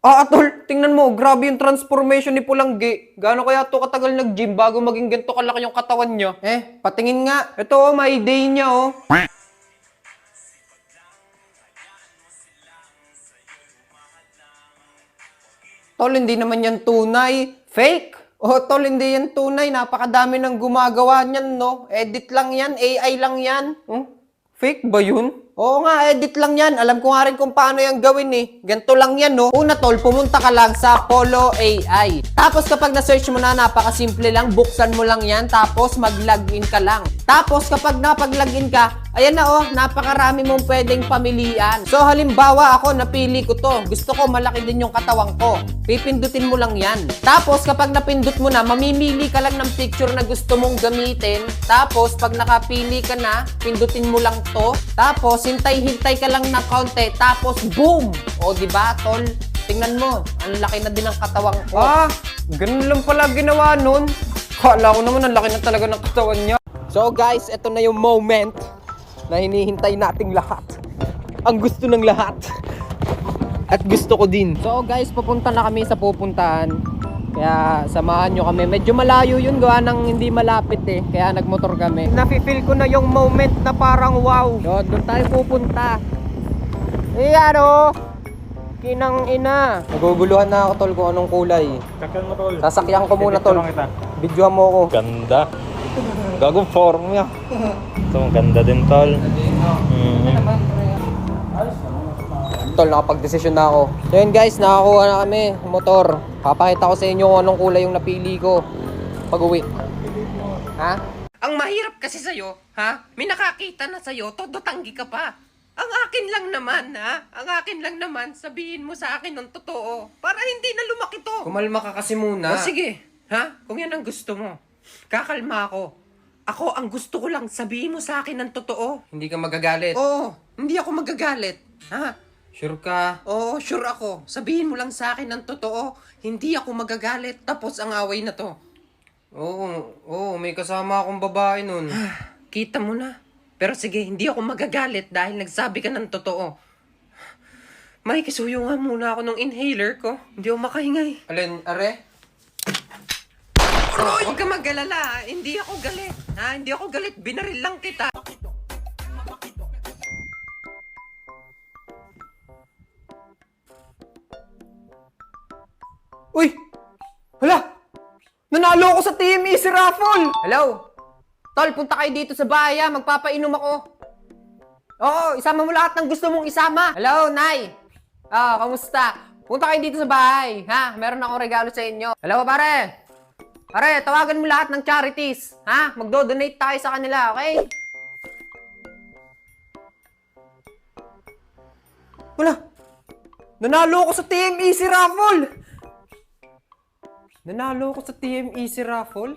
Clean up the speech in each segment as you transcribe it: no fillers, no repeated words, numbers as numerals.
Tol, tingnan mo, grabe yung transformation ni Pulanggi. Gaano kaya to katagal nag-gym bago maging ganito kalaki yung katawan niya? Patingin nga. Ito, may day niya, oh. Tol, hindi naman yan tunay. Fake. Tol, hindi yan tunay. Napakadami ng gumagawa niyan, no? Edit lang yan, AI lang yan. Fake ba yun? Oo nga, edit lang yan. Alam ko nga rin kung paano yan gawin eh. Ganito lang yan, no? Una tol, pumunta ka lang sa Polo AI. Tapos kapag na-search mo na, napakasimple lang. Buksan mo lang yan. Tapos mag-login ka lang. Tapos kapag napag-login ka, ayan na oh, napakarami mong pwedeng pamilian. So halimbawa ako, napili ko to. Gusto ko malaki din yung katawang ko. Pipindutin mo lang yan. Tapos kapag napindut mo na, mamimili ka lang ng picture na gusto mong gamitin. Tapos pag nakapili ka na, pindutin mo lang to. Tapos hintay-hintay ka lang na konti. Tapos boom! O diba tol? Tingnan mo, ang laki na din ng katawang ko. Ganun lang pala ginawa nun. Kala ko naman ang laki na talaga ng katawan niya. So guys, ito na yung moment na hinihintay nating lahat. Ang gusto ng lahat. At gusto ko din. So guys, papunta na kami sa pupuntahan. Kaya samahan nyo kami. Medyo malayo yun, gawa ng hindi malapit eh. Kaya nagmotor kami. Nafe-feel ko na yung moment na parang wow. So, doon tayo pupunta. Kinang ina. Naguguluhan na ako tol kung anong kulay. Sakyan mo tol. Sasakyan ko muna tol. Kita. Videoan mo ako. Ganda. Gagong form niya. Ito, ganda din tol. Tol, nakapag-desisyon na ako. So yun guys, nakakuha na kami motor. Papakita ko sa inyo kung anong kulay yung napili ko pag uwi. Ha? Ang mahirap kasi sa'yo, ha? May nakakita na sa'yo, todo tanggi ka pa. Ang akin lang naman, ha? Ang akin lang naman, sabihin mo sa akin ng totoo. Para hindi na lumaki to. Kumalma ka kasi muna. O sige, ha? Kung yan ang gusto mo, kakalma ako. Ako, ang gusto ko lang, sabihin mo sa akin ng totoo. Hindi ka magagalit. Oo, hindi ako magagalit. Ha? Sure ka? Oo, sure ako. Sabihin mo lang sa akin ng totoo. Hindi ako magagalit. Tapos ang away na to. Oo, may kasama akong babae nun. Kita mo na. Pero sige, hindi ako magagalit dahil nagsabi ka ng totoo. May kisuyo nga muna ako ng inhaler ko. Hindi ako makahingay. Alin, are? Huwag ka mag-alala. Hindi ako galit. Ha? Hindi ako galit. Binaril lang kita. Uy! Hala! Nanalo ako sa Team Easy Raffle! Hello? Tol, punta kayo dito sa bahay ha. Magpapainom ako. Oo, isama mo lahat ng gusto mong isama. Hello, Nay! Kamusta? Punta kayo dito sa bahay, ha? Meron akong regalo sa inyo. Hello, pare! Pare, tawagan mo lahat ng charities, ha? Magdo-donate tayo sa kanila, okay? Wala! Nanalo ako sa Team Easy Raffle! Nanalo ako sa Team Easy Raffle?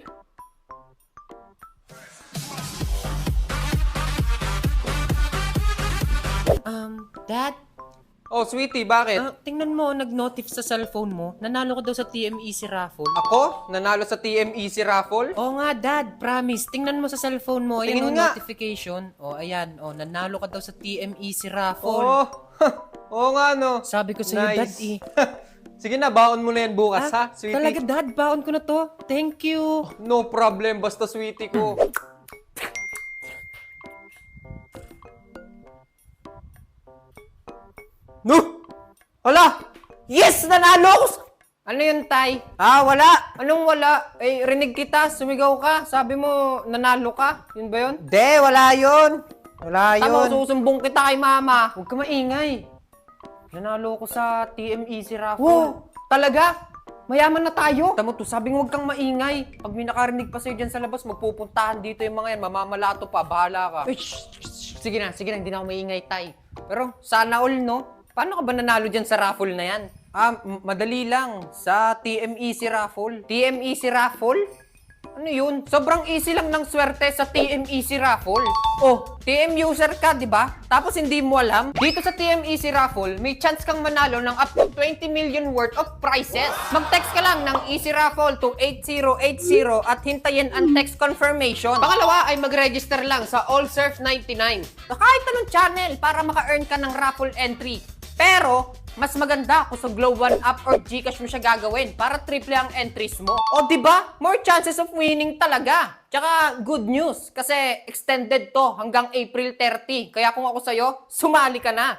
Dad? Oh, sweetie, bakit? Tingnan mo, nag-notif sa cellphone mo. Nanalo ko daw sa TMEC raffle. Ako? Nanalo sa Team Easy Raffle? Oo nga, Dad. Promise. Tingnan mo sa cellphone mo. Ayan Tingin o, nga. notification. O, ayan. O, nanalo ka daw sa TMEC raffle. Oo. Oo nga, no? Sabi ko sa'yo, Dad, eh. Sige na, baon mo na yan bukas, ha? Sweetie. Talaga, Dad? Baon ko na to. Thank you. No problem, basta sweetie ko. No! Hala! Yes! Nanalo ako! Ano yun, Tay? Wala! Anong wala? Rinig kita, sumigaw ka. Sabi mo, nanalo ka. Yun ba yun? De, wala yun. Wala yun. Tama, susumbong kita kay mama. Huwag ka maingay. Nanalo ko sa TMEC raffle. Wow! Talaga? Mayaman na tayo. Tama to, sabi huwag kang maingay. Pag may nakarinig pa sa'yo dyan sa labas, magpupuntahan dito yung mga yan. Mamamalato pa, bahala ka. Sige na, hindi na ako maingay, Tay. Pero sana all, no? Paano ka ba nanalo dyan sa raffle na yan? Madali lang. Sa TMEC raffle. TMEC raffle? Ano yun? Sobrang easy lang ng swerte sa TMEC raffle. Oh, TM user ka, di ba? Tapos hindi mo alam? Dito sa TMEC raffle, may chance kang manalo ng up to 20 million worth of prizes. Mag-text ka lang ng Easy Raffle to 8080 at hintayin ang text confirmation. Pangalawa ay mag-register lang sa AllSurf 99. Kahit anong channel para maka-earn ka ng raffle entry. Pero, Mas maganda kung sa Glow One app or Gcash mo siya gagawin para triple ang entries mo. O di ba? More chances of winning talaga. Tsaka good news kasi extended to hanggang April 30. Kaya kung ako sa'yo, sumali ka na.